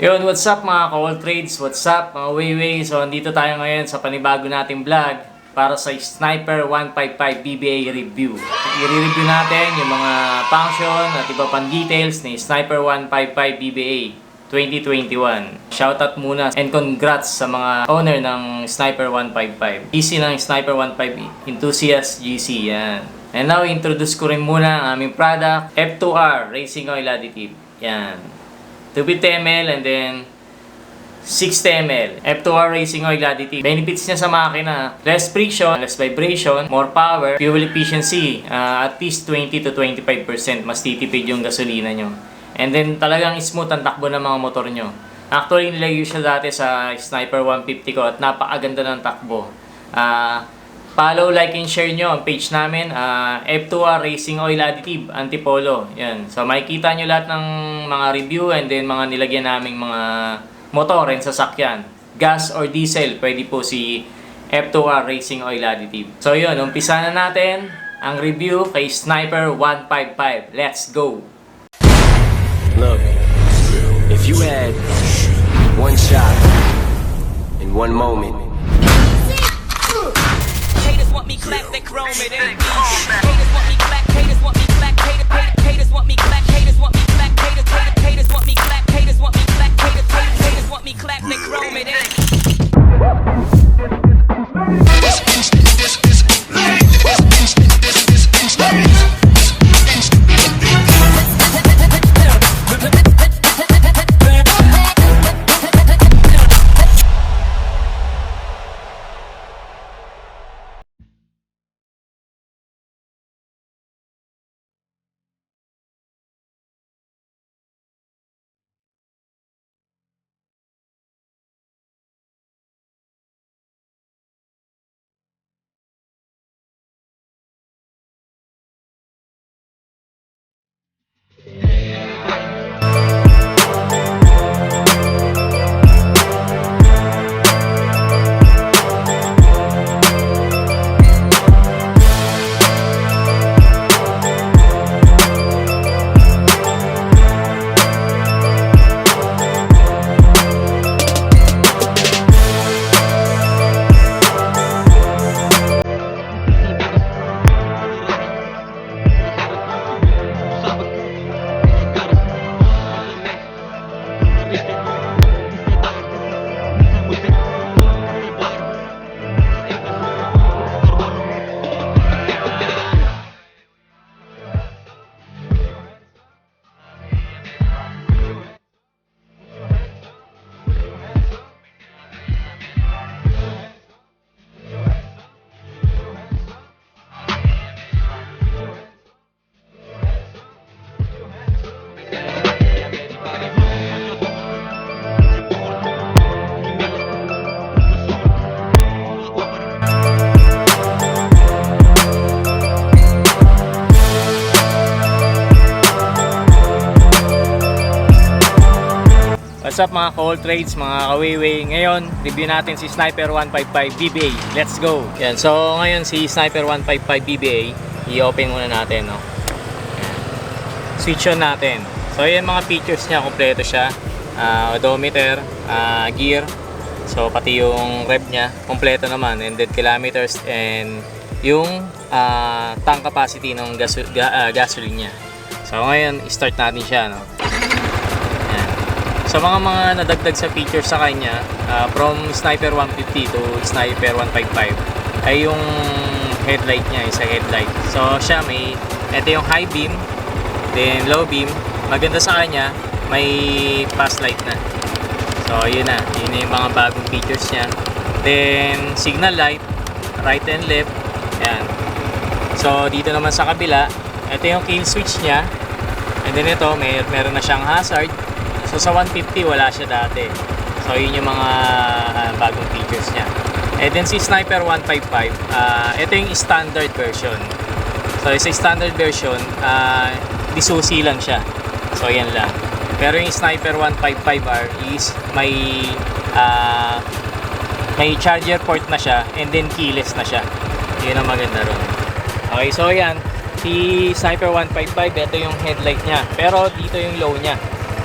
Yun, what's up mga ka-all trades? What's up mga Wayway? So, andito tayo ngayon sa panibago nating vlog para sa Sniper 155 BBA review. I-review natin yung mga function at iba pang details ni Sniper 155 BBA 2021. Shoutout muna and congrats sa mga owner ng Sniper 155. GC ng Sniper 155 Enthusiast GC, yan. And now, introduce ko rin muna ang aming product, F2R Racing Oil Additive. Yan. 250 ml and then 60 ml. F2R Racing Oil Additive. Benefits niya sa makina: less friction, less vibration, more power, fuel efficiency, at least 20 to 25% mas titipid yung gasolina nyo. And then talagang smooth ang takbo ng mga motor nyo. Actually, nilagay siya dati sa Sniper 150 ko at napakaganda ng takbo. Follow, like, and share nyo ang page namin, F2R Racing Oil Additive Antipolo. Yan. So makikita nyo lahat ng mga review and then mga nilagyan naming mga motor and sasakyan. Gas or diesel, pwede po si F2R Racing Oil Additive. So yun, umpisa na natin ang review kay Sniper 155. Let's go! Look, if you had one shot in one moment, haters want me clap, they chrome it ain't me. Haters want me clap, haters want me clap, haters want me clap, haters want me clap, haters want me clap, haters want me clap, haters want me clap, they chrome it ain't me. What's up mga ka-all trades, mga ka-wayway? Ngayon, review natin si Sniper 155 BBA. Let's go! Yan. So ngayon si Sniper 155 BBA, i-open muna natin, no? Yan. Switch on natin. So yan mga features niya, kompleto siya. Odometer, gear, so pati yung rev niya, kompleto naman. And then kilometers and yung tank capacity ng gasoline niya. So ngayon, start natin siya, no? Sa mga nadagdag sa features sa kanya, from Sniper 150 to Sniper 155 ay yung headlight niya, isa headlight. So siya ito yung high beam, then low beam. Maganda sa kanya, may pass light na. So yun na yung mga bagong features niya. Then signal light, right and left. Yan. So dito naman sa kabila, ito yung kill switch niya. And then ito, meron na siyang hazard. So sa 150 wala siya dati. So yun yung mga bagong features niya. And then si Sniper 155, ito yung standard version. So sa standard version, disusi lang siya. So yan lang. Pero yung Sniper 155R is may charger port na siya and then keyless na siya. Yun ang maganda ron. Okay, so yan. Si Sniper 155, ito yung headlight niya. Pero dito yung low niya.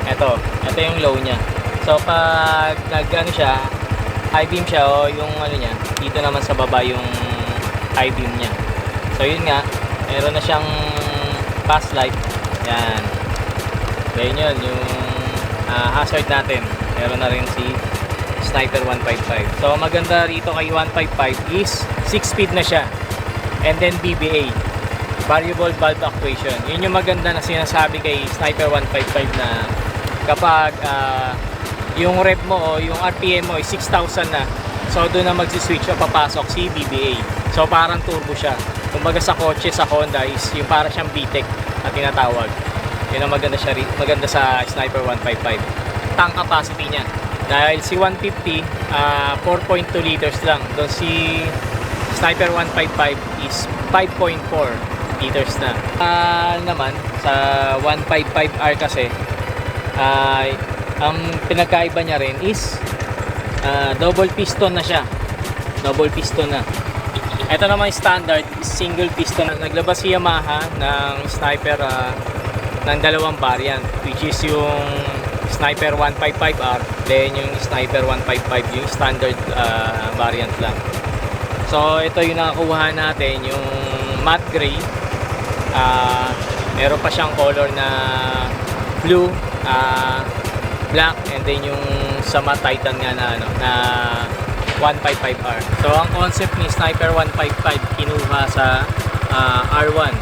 Ito yung low niya. So pag nag-ano siya, high beam siya o yung ano niya, dito naman sa baba yung high beam niya. So yun nga, meron na siyang fast light. Yan. Then yun, yung hazard natin. Meron na rin si Sniper 155. So maganda rito kay 155 is 6 speed na siya. And then BBA, variable valve actuation. Yun yung maganda na sinasabi kay Sniper 155 na kapag yung rev mo o yung RPM mo ay 6,000 na, so doon na magsiswitch o papasok si BBA. So parang turbo siya. Kumbaga sa kotse, sa Honda is yung para siyang VTEC na tinatawag. Yun ang maganda siya, maganda sa Sniper 155. Tank capacity niya. Dahil si 150, 4.2 liters lang. Doon si Sniper 155 is 5.4 liters na. Naman, sa 155R kasi, ang pinagkaiba niya rin is double piston na siya. Double piston na. Ito naman standard is single piston. Naglabas si Yamaha ng Sniper ng dalawang variant, which is yung Sniper 155R, then yung Sniper 155, yung standard variant lang. So ito yung nakakuha natin, yung matte gray. Meron pa siyang color na blue, black, and then yung sa matte titan nga na ano, na 155R. So ang concept ni Sniper 155 kinuha sa R1.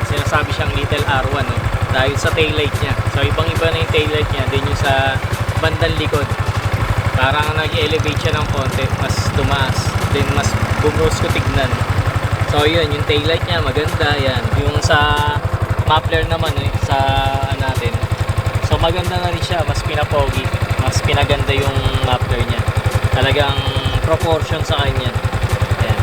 Sinasabi siyang little R1, no? Dahil sa taillight niya. So ibang-iba na yung taillight niya, din yung sa bandang likod. Parang nag-elevate siya ng konti, mas tumaas, then mas bumusko tignan. So yun, yung taillight niya maganda yan. Yung sa muffler naman sa natin. So maganda na rin siya, mas pinapogi, mas pinaganda yung muffler niya. Talagang proportion sa kanya. Ayan.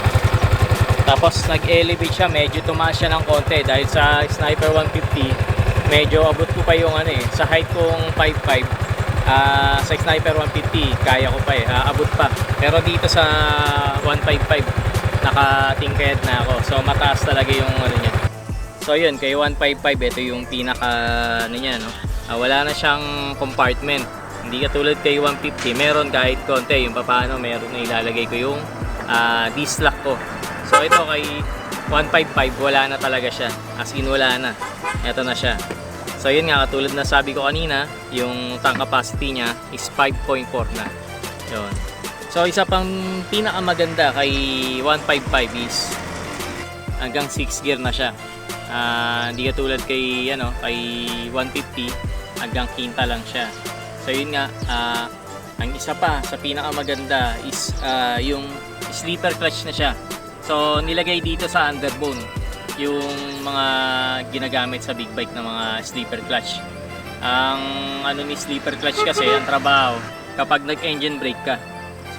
Tapos nag-elevate siya, medyo tumaas siya ng konti dahil sa Sniper 150 medyo abot ko pa yung sa height kong 5'5", sa Sniper 150 kaya ko pa abot pa. Pero dito sa 155 nakatingkad na ako, so mataas talaga yung niya. So yun, kay 155 ito yung pinaka niya, no? Wala na siyang compartment, hindi katulad kay 150 meron kahit konti yung paano meron na ilalagay ko yung disc lock ko. So ito kay 155 wala na talaga siya, as in wala na, ito na siya. So yun nga, katulad na sabi ko kanina, yung tank capacity niya is 5.4 na. Yun. So isa pang pinakamaganda kay 155 is hanggang 6 gear na siya. Hindi katulad kay kay 150 hanggang quinta lang siya. So yun nga, ang isa pa sa pinakamaganda is yung sleeper clutch na siya. So nilagay dito sa underbone yung mga ginagamit sa big bike na mga sleeper clutch. Ang ni sleeper clutch kasi ang trabaho kapag nag-engine brake ka.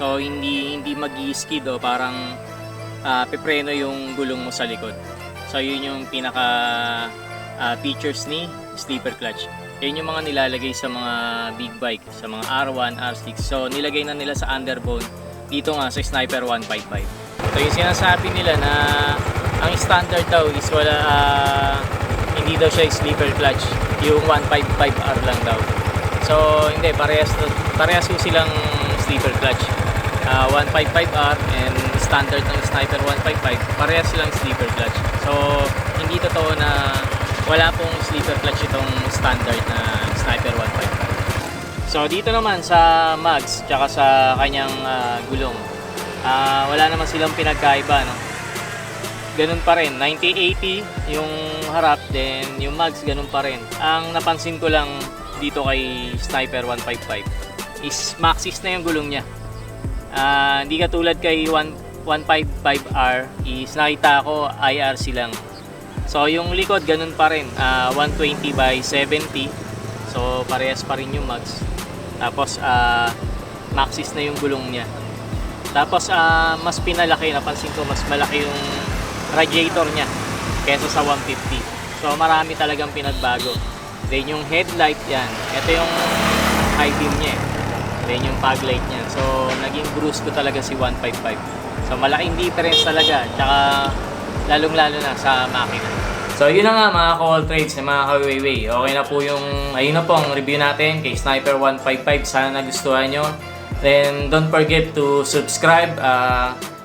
So hindi mag-i-skid o parang pepreno yung gulong mo sa likod. So yun yung pinaka features ni sleeper clutch. Yun yung mga nilalagay sa mga big bike, sa mga R1, R6. So nilagay na nila sa underbone dito nga sa Sniper 155. So yung sinasabi nila na ang standard daw is wala, hindi daw siya sleeper clutch, yung 155R lang daw. So hindi, parehas ko silang sleeper clutch. 155R and standard ng Sniper 155, parehas silang sleeper clutch. So hindi totoo na wala pong sleeper clutch itong standard na Sniper 155. So dito naman sa mags tsaka sa kanyang gulong, wala naman silang pinagkaiba, no? Ganun pa rin, 90-80 yung harap, then yung mags ganun pa rin. Ang napansin ko lang dito kay Sniper 155 is Maxxis na yung gulong niya. Hindi katulad kay 155R is nakita ko IRC lang. So yung likod ganun pa rin, 120/70. So parehas pa rin yung mags. Tapos Maxxis na yung gulong niya. Tapos mas pinalaki, napansin ko mas malaki yung radiator niya kesa sa 150. So marami talagang pinagbago. Then yung headlight yan, ito yung high beam niya. Then yung fog light niya. So naging bruise ko talaga si 155. So malaking difference talaga, tsaka lalong lalo na sa makina. So yun na nga mga ka-all trades na mga ka-Weiwei. Okay na po ayun na po ang review natin kay Sniper 155. Sana nagustuhan nyo. Then don't forget to subscribe,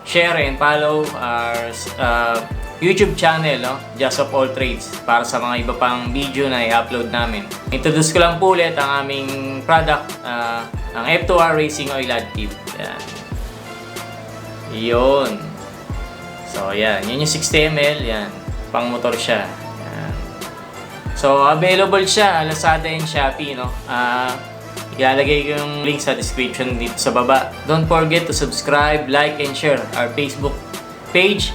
share and follow our YouTube channel, no? Just of All Trades, para sa mga iba pang video na i-upload namin. Introduce ko lang po ulit ang aming product, ang F2R Racing Oil Additive. Yan. Yun. So yan, yun yung 60 ml, yan. Pang motor siya. Yan. So available siya, Lazada and Shopee, no? Ilalagay ko yung link sa description dito sa baba. Don't forget to subscribe, like, and share our Facebook page,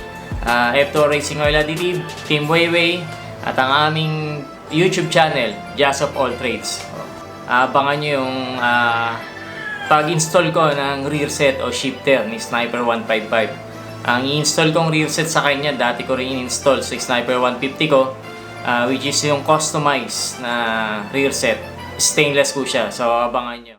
F2R Racing Oil Additive, Team Weiwei, at ang aming YouTube channel, Just of All Trades. Abangan nyo yung pag-install ko ng rear set o shifter ni Sniper 155. Ang i-install kong rear set sa kanya, dati ko rin in-install sa Sniper 150 ko, which is yung customized na rear set. Stainless po siya, so abangan nyo.